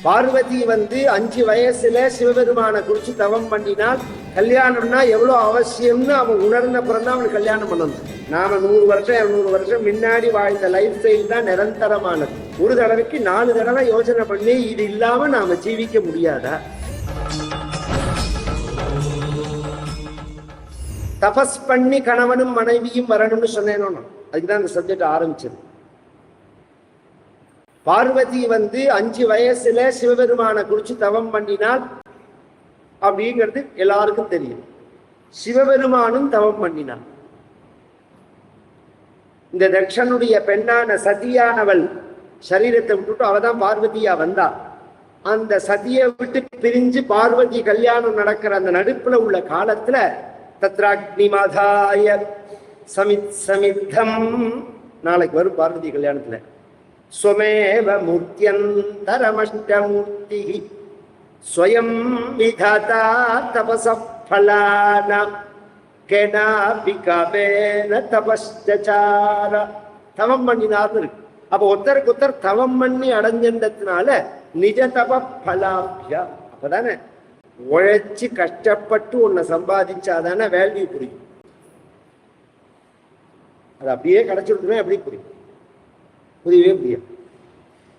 பார்வதி 5 வயசுல சிவபெருமானை குறிச்சு தவம் பண்ணினால் கல்யாணம்னா எவ்வளவு அவசியம்னு அவன் உணர்ந்த பிறந்தான் அவனுக்கு கல்யாணம் பண்ணணும். நாம 100 வருஷம் 200 வருஷம் முன்னாடி வாழ்ந்த லைஃப் ஸ்டைல் தான் நிரந்தரமானது. ஒரு தடவைக்கு 4 தடவை யோசனை பண்ணி இது இல்லாம நாம ஜீவிக்க முடியாதா? தபஸ் பண்ணி கணவனும் மனைவியும் வரணும்னு சொன்னேனோ, அதுக்குதான் இந்த சப்ஜெக்ட் ஆரம்பிச்சது. பார்வதி 5 வயசுல சிவபெருமானை குறிச்சு தவம் பண்ணினால் அப்படிங்கிறது எல்லாருக்கும் தெரியும். சிவபெருமானும் தவம் பண்ணினான். இந்த தட்சனுடைய பெண்ணான சதியானவள் சரீரத்தை விட்டுட்டு அவதான் பார்வதியா வந்தா. அந்த சதியை விட்டு பிரிஞ்சு பார்வதி கல்யாணம் நடக்கிற அந்த நடுப்புல உள்ள காலத்துல தத்ராக்னிமாதாய சமித் சமித்தம் நாளைக்கு வரும் பார்வதி கல்யாணத்துல ஸ்வமேவ மூர்த்தியந்தரமஷ்டமூர்த்தி ஸ்வயம் விதாதா தபசஃபலானாம் கேனாபி கபேன தபஸ்சார தவம் பண்ணினார்னு இருக்கு. அப்போ ஒருத்தருக்கு ஒருத்தர் தவம் பண்ணி அடைஞ்சதுனால நிஜ தப பலாபியா. அப்பதானே உழைச்சு கஷ்டப்பட்டு உன்னை சம்பாதிச்சாதானே வேல்யூ புரியும். அது அப்படியே கிடைச்சிருக்குமே எப்படி புரியும்? புரியவே முடியும்.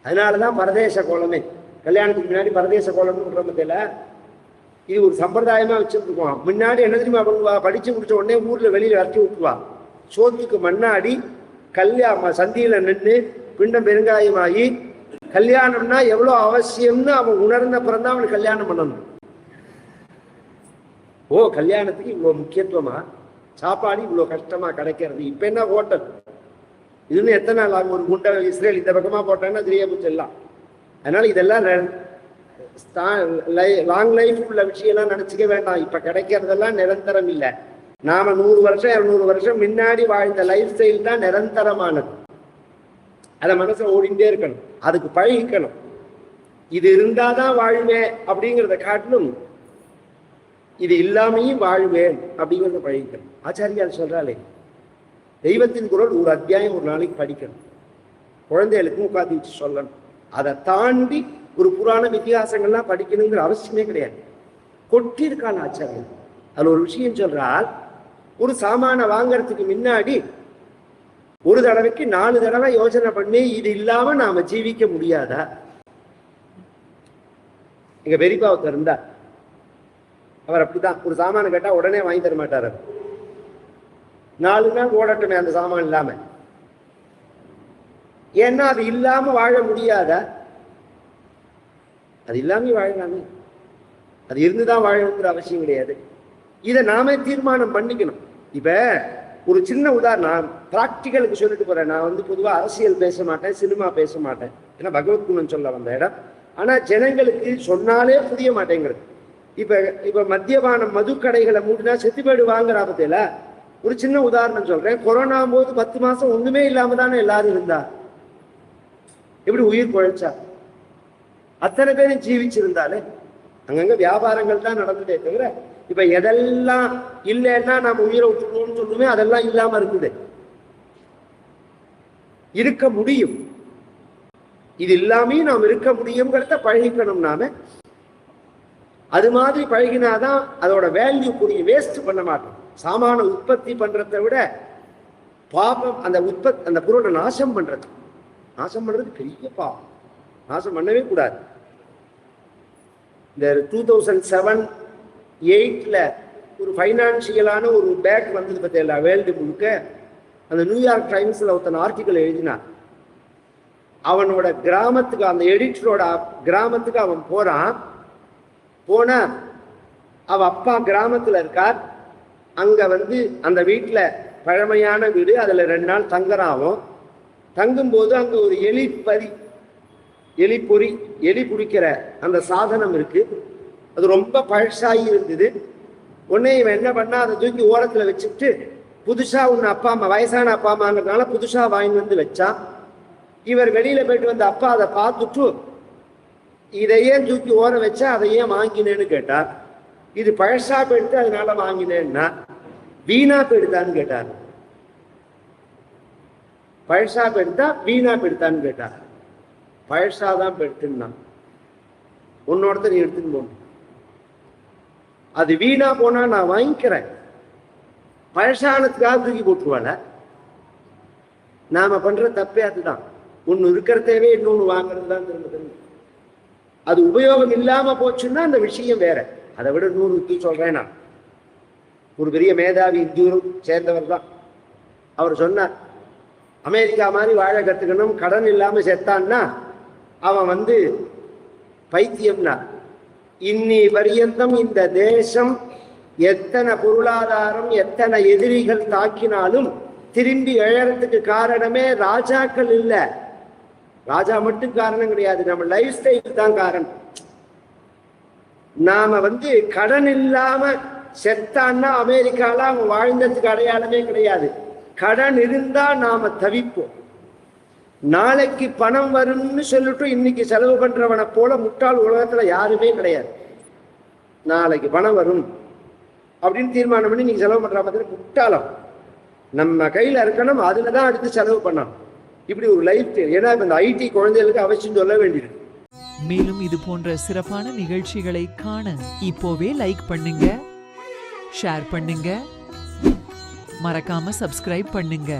அதனாலதான் பரதேச கோலமே. கல்யாணத்துக்கு முன்னாடி பரதேச கோலம்னு குடும்பத்தில் இது ஒரு சம்பிரதாயமா வச்சுருக்கோம். முன்னாடி என்ன தெரியுமா பண்ணுவா? படிச்சு முடிச்ச உடனே ஊர்ல வெளியில இறக்கி விட்டுருவா. சோத்துக்கு மண்ணாடி சந்தியில நின்று பிண்டம் பெருங்காயமாகி கல்யாணம்னா எவ்வளவு அவசியம்னு அவன் உணர்ந்த பிறந்தான் அவனுக்கு கல்யாணம் பண்ணணும். ஓ, கல்யாணத்துக்கு இவ்வளவு முக்கியத்துவமா, சாப்பாடு இவ்வளவு கஷ்டமா கிடைக்கிறது. இப்ப என்ன ஹோட்டல் இதுன்னு எத்தனை நாள் ஆகும்? ஒரு குண்டை இஸ்ரேல் இந்த பக்கமா போட்டாங்கன்னா தெரிய போச்செல்லாம். அதனால இதெல்லாம் லாங் லைஃப் உள்ள விஷயம்லாம் நினைச்சுக்க வேண்டாம். இப்ப கிடைக்கிறதெல்லாம் நிரந்தரம் இல்லை. நாம 100 வருஷம் 200 வருஷம் முன்னாடி வாழ்ந்த லைஃப் ஸ்டைல் தான் நிரந்தரமானது. அதை மனசுல ஓடிண்டே இருக்கணும், அதுக்கு பழகிக்கணும். இது இருந்தாதான் வாழ்வேன் அப்படிங்கிறத காட்டிலும் இது இல்லாமையும் வாழ்வேன் அப்படிங்கிறத பழகிக்கணும். ஆச்சாரியால் சொல்றாளே, தெய்வத்தின் குரல் ஒரு அத்தியாயம் ஒரு நாளைக்கு படிக்கணும், குழந்தைகளுக்கும் உட்காந்து வச்சு சொல்லணும். அதை தாண்டி ஒரு புராணம் இத்திகாசங்கள்லாம் படிக்கணுங்கிற அவசியமே கிடையாது. கொட்டியிருக்காள் ஆச்சாரியன். அதுல ஒரு விஷயம் சொல்றால், ஒரு சாமான வாங்கறதுக்கு முன்னாடி ஒரு தடவைக்கு 4 தடவை யோசனை பண்ணி இது இல்லாம நாம ஜீவிக்க முடியாதா? எங்க பெரியப்பா ஒருத்தர் இருந்தார். அவர் அப்படித்தான், ஒரு சாமான கேட்டா உடனே வாங்கி தர மாட்டார். 4 நாள் ஓடட்டுமே அந்த சாமான் இல்லாம. ஏன்னா அது இல்லாம வாழ முடியாத, அது இல்லாம வாழலாமே. அது இருந்துதான் வாழணுங்கிற அவசியம் கிடையாது. இதை நாமே தீர்மானம் பண்ணிக்கணும். இப்ப ஒரு சின்ன உதாரணம் பிராக்டிக்கலுக்கு சொல்லிட்டு போறேன். நான் பொதுவா அரசியல் பேச மாட்டேன், சினிமா பேச மாட்டேன், ஏன்னா பகவத் குணம் சொல்ல வந்த இடம். ஆனா ஜனங்களுக்கு சொன்னாலே புரிய மாட்டேங்கிறது. இப்ப மத்தியபானம் மதுக்கடைகளை மூடினா செத்துப்பேடு வாங்குற பத்தியில ஒரு சின்ன உதாரணம் சொல்றேன். கொரோனா போது 10 மாசம் ஒண்ணுமே இல்லாம தானே எல்லாரும் இருந்தா. எப்படி உயிர் பொழைச்சா? அத்தனை பேரும் ஜீவிச்சிருந்தாலே. அங்கங்க வியாபாரங்கள் தான் நடந்துட்டே தவிர இப்ப எதெல்லாம் இல்லைன்னா நாம உயிரை விட்டுருவோம்னு சொல்லுமே, அதெல்லாம் இல்லாம இருக்குது. இருக்க முடியும். இது இல்லாமே நாம் இருக்க முடியுங்கிறத பழகிக்கணும் நாம. அது மாதிரி பழகினாதான் அதோட வேல்யூ புரியும். வேஸ்ட் பண்ண மாட்டோம். சாமான உற்பத்தி பண்றதை விட பாபம் அந்த பொருளை நாசம் பண்றது பெரிய பாவம். நாசம் பண்ணவே கூடாது. இந்த 2007-8 ஒரு ஃபைனான்சியலான ஒரு பேக் வந்தது பத்தியா வேர்ல்டு முழுக்க. அந்த நியூயார்க் டைம்ஸ்ல ஒருத்தன் ஆர்டிக்கல் எழுதினான். அவனோட கிராமத்துக்கு, அந்த எடிட்டரோட கிராமத்துக்கு அவன் போனா அவ அப்பா கிராமத்துல இருக்கார். அங்க அந்த வீட்டுல பழமையான வீடு, அதுல 2 நாள் தங்குறாவும். தங்கும்போது அங்க ஒரு எலி பிடிக்கிற அந்த சாதனம் இருக்கு. அது ரொம்ப பழசாகி இருந்தது. உடனே இவன் என்ன பண்ணா, அதை தூக்கி ஓரத்துல வச்சுட்டு புதுசா அப்பா அம்மா, வயசான அப்பா அம்மாங்கிறதுனால புதுசா வாங்கி வச்சான். இவர் வெளியில போயிட்டு அப்பா அதை பார்த்துட்டு இதையே தூக்கி ஓர வச்சா அதையே வாங்கினேன்னு கேட்டார். இது பழசா போயிடுத்து அதனால வாங்கினேன்னா, வீணா போயிடுத்தான்னு கேட்டார். பழசா போயிடுத்தா வீணா போயிடுத்தான்னு கேட்டார். பழசாதான் போயிடுத்துன்னா. உன்னோடத்த நீ எடுத்துன்னு போகணும். அது வீணா போனா நான் வாங்கிக்கிறேன், பழசானத்துக்காக தூக்கி போட்டுருவாள. நாம பண்ற தப்பே அதுதான். ஒன்னு இருக்கிறதவே இன்னொன்னு வாங்குறது தான் திரும்ப. அது உபயோகம் இல்லாம போச்சுன்னா அந்த விஷயம் வேற. அதை விட 100 சொல்றேன். நான் ஒரு பெரிய மேதாவி இந்தியூர் சேர்ந்தவர் தான். அவர் சொன்னார், அமெரிக்கா மாதிரி வாழ கத்துக்கணும், கடன் இல்லாம செத்தான்னா அவன் பைத்தியம்னா. இன்னி பரியந்தம் இந்த தேசம் எத்தனை பொருளாதாரம் எத்தனை எதிரிகள் தாக்கினாலும் திரும்பி எழறதுக்கு காரணமே ராஜாக்கள் இல்ல. ராஜா மட்டும் காரணம் கிடையாது, நம்ம லைஃப் ஸ்டைல் தான் காரணம். நாம கடன் இல்லாம செத்தான்னா அமெரிக்கால அவன் வாழ்ந்ததுக்கு அடையாளமே கிடையாது. கடன் இருந்தா நாம தவிப்போம். நாளைக்கு பணம் வரும்னு சொல்லிட்டு இன்னைக்கு செலவு பண்றவனை போல முட்டாள் உலகத்துல யாருமே கிடையாது. நாளைக்கு பணம் வரும் அப்படின்னு தீர்மானம் பண்ணி நீங்க செலவு பண்ற மாதிரி முட்டாளம். நம்ம கையில இருக்கணும், அதுலதான் அடுத்து செலவு பண்ணணும். இப்படி ஒரு லைஃப் ஸ்டைல். ஏன்னா இந்த ஐடி குழந்தைகளுக்கு அவசியம் சொல்ல வேண்டியது. மேலும் இது போன்ற சிறப்பான நிகழ்ச்சிகளை காண இப்போவே லைக் பண்ணுங்க, ஷேர் பண்ணுங்க, மறக்காம சப்ஸ்கிரைப் பண்ணுங்க.